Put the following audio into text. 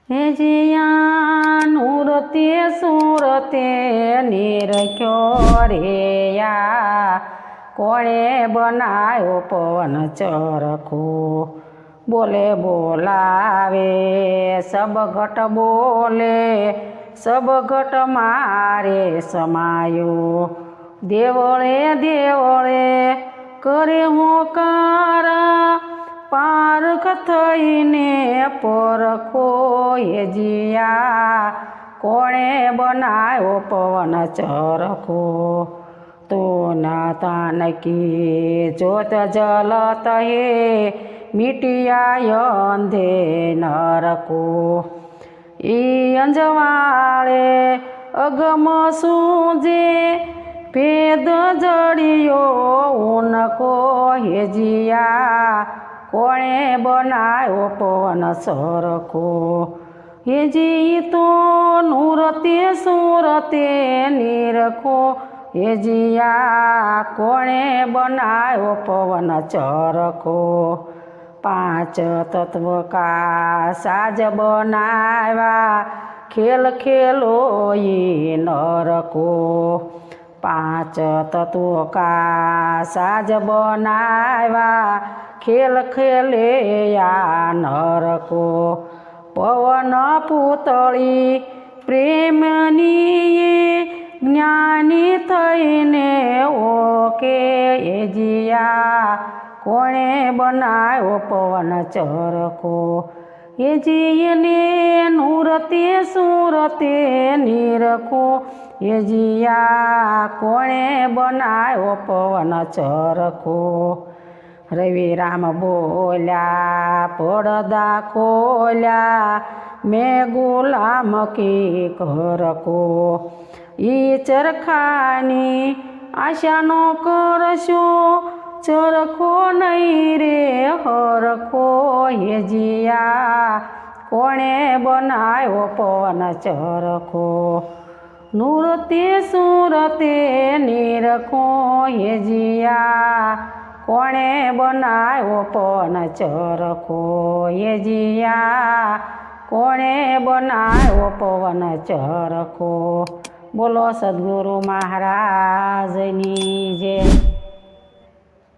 હે જીયા નૂરતે સુરતે નિરખ્યો રેયા કોણે બનાયો પવન ચરખો બોલે બોલાવે સબઘટ બોલે સબઘટ મારે સમાયો દેવળે દેવળે કરે હોકાર પારખ થઈને પરખો હે જીયા કોણે બનાવ્યો પવન ચરખો તો ના તાનકી જોત જલત હે મીટિયા અંધે નરકો ઈ અંજવાળે અગમ સૂજે ભેદ જડિયો ઉનકો હે જીયા કોણે બનાવ્યો પવન સરખો હે જી તો નૂરતે સુરતે નિરખો હે જીયા કોણે બનાવ્યો પવન ચરખો પાંચ તત્વ કા સાજ બનાવ્યા ખેલ ખેલો એ નરકો પાંચ તત્વ કા સાજ બનાવ્યા ખેલ ખેલે આ નરકો પવન પૂતળી પ્રેમની જ્ઞાની થઈને ઓકે એ જીયા કોણે બનાવ્યો પવન ચરખો એ જીને નૂરતે સુરતે નિરખો એ જીયા કોણે બનાવ્યો પવન ચરખો રવિરામ બોલ્યા પડદા ખોલ્યા મેં ગુલામ કી કરકો ઈ ચરખાની આશાનો કરશો ચરખો નહીં રે હરખો હે જીયા કોણે બનાવ્યો પવન ચરખો નૂરતે સુરતે નિરખો હે જીયા કોણે બનાવ્યો પવન ચરખો હે જીયા કોણે બનાવ્યો પવન ચરખો બોલો સદગુરુ મહારાજની જય।